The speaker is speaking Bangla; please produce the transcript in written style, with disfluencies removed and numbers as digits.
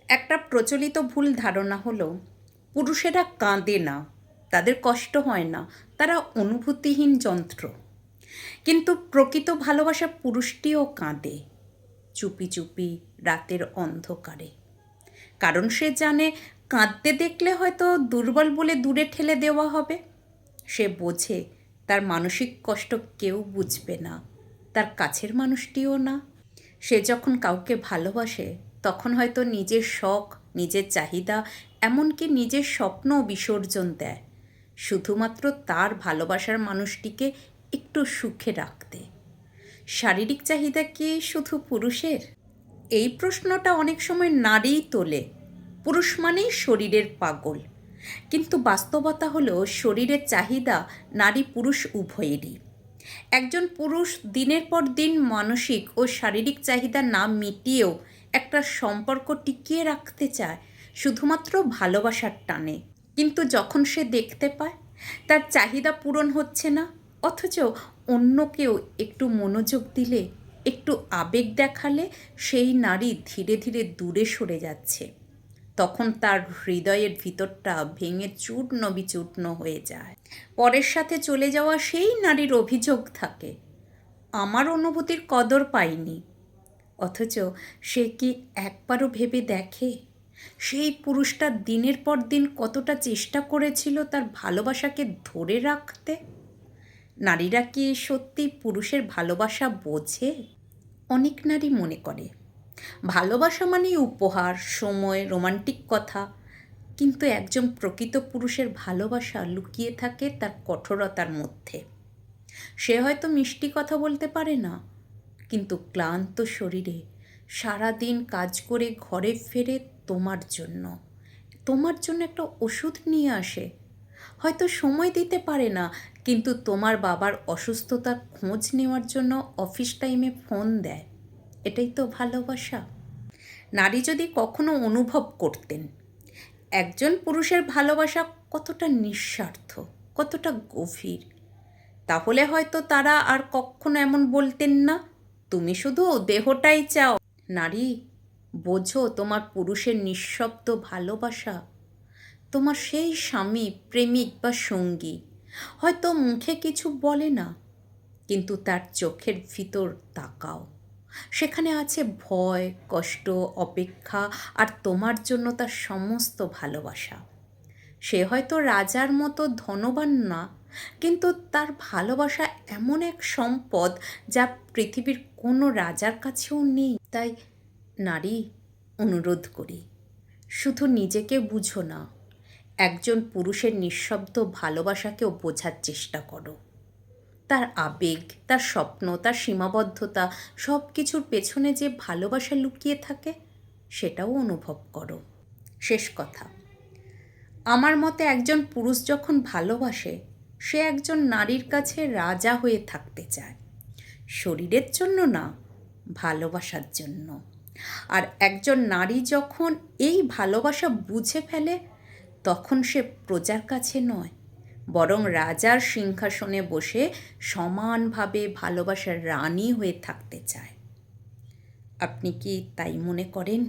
একটা প্রচলিত ভুল ধারণা হলো পুরুষেরা কাঁদে না, তাদের কষ্ট হয় না, তারা অনুভূতিহীন যন্ত্র। কিন্তু প্রকৃত ভালোবাসা পুরুষটিও কাঁদে, চুপি চুপি রাতের অন্ধকারে। কারণ সে জানে কাঁদতে দেখলে হয়তো দুর্বল বলে দূরে ঠেলে দেওয়া হবে। সে বোঝে তার মানসিক কষ্ট কেউ বুঝবে না, তার কাছের মানুষটিও না। সে যখন কাউকে ভালোবাসে তখন হয়তো নিজের শখ, নিজের চাহিদা, এমনকি নিজের স্বপ্ন বিসর্জন দেয়, শুধুমাত্র তার ভালোবাসার মানুষটিকে একটু সুখে রাখতে। শারীরিক চাহিদা কি শুধু পুরুষের? এই প্রশ্নটা অনেক সময় নারীই তোলে। পুরুষ মানেই শরীরের পাগল, কিন্তু বাস্তবতা হলো শরীরের চাহিদা নারী পুরুষ উভয়েরই। একজন পুরুষ দিনের পর দিন মানসিক ও শারীরিক চাহিদা না মিটিয়েও একটা সম্পর্ক টিকিয়ে রাখতে চায় শুধুমাত্র ভালোবাসার টানে। কিন্তু যখন সে দেখতে পায় তার চাহিদা পূরণ হচ্ছে না, অথচ অন্য কেউ একটু মনোযোগ দিলে, একটু আবেগ দেখালে সেই নারী ধীরে ধীরে দূরে সরে যাচ্ছে, তখন তার হৃদয়ের ভিতরটা ভেঙে চূর্ণ বিচূর্ণ হয়ে যায়। পরের সাথে চলে যাওয়া সেই নারীর অভিযোগ থাকে, আমার অনুভূতির কদর পাইনি। অথচ সে কি একবারও ভেবে দেখে সেই পুরুষটা দিনের পর দিন কতটা চেষ্টা করেছিল তার ভালোবাসাকে ধরে রাখতে? নারীরা কি সত্যি পুরুষের ভালোবাসা বোঝে? অনেক নারী মনে করে ভালোবাসা মানেই উপহার, সময়, রোমান্টিক কথা। কিন্তু একজন প্রকৃত পুরুষের ভালোবাসা লুকিয়ে থাকে তার কঠোরতার মধ্যে। সে হয়তো মিষ্টি কথা বলতে পারে না, কিন্তু ক্লান্ত শরীরে সারাদিন কাজ করে ঘরে ফেরে তোমার জন্য একটা ওষুধ নিয়ে আসে। হয়তো সময় দিতে পারে না, কিন্তু তোমার বাবার অসুস্থতার খোঁজ নেওয়ার জন্য অফিস টাইমে ফোন দেয়। এটাই তো ভালোবাসা। নারী যদি কখনো অনুভব করতেন একজন পুরুষের ভালোবাসা কতটা নিঃস্বার্থ, কতটা গভীর, তাহলে হয়তো তারা আর কখনো এমন বলতেন না, তুমি শুধু দেহটাই চাও। নারী, বোঝো তোমার পুরুষের নিঃশব্দ ভালোবাসা। তোমার সেই স্বামী, প্রেমিক বা সঙ্গী হয়তো মুখে কিছু বলে না, কিন্তু তার চোখের ভিতর তাকাও, সেখানে আছে ভয়, কষ্ট, অপেক্ষা, আর তোমার জন্য তার সমস্ত ভালোবাসা। সে হয়তো রাজার মতো ধনবান না, কিন্তু তার ভালোবাসা এমন এক সম্পদ যা পৃথিবীর কোনো রাজার কাছেও নেই। তাই নারী, অনুরোধ করি, শুধু নিজেকে বুঝো না, একজন পুরুষের নিঃশব্দ ভালোবাসাকেও বোঝার চেষ্টা করো। তার আবেগ, তার স্বপ্ন, তার সীমাবদ্ধতা, সব কিছুর পেছনে যে ভালোবাসা লুকিয়ে থাকে সেটাও অনুভব করো। শেষ কথা, আমার মতে একজন পুরুষ যখন ভালোবাসে সে একজন নারীর কাছে রাজা হয়ে থাকতে চায়, শরীরের জন্য না, ভালোবাসার জন্য। আর একজন নারী যখন এই ভালোবাসা বুঝে ফেলে তখন সে প্রজার কাছে নয়, বরং রাজার সিংহাসনে বসে সমানভাবে ভালোবাসার রানী হয়ে থাকতে চায়। আপনি কি তাই মনে করেন?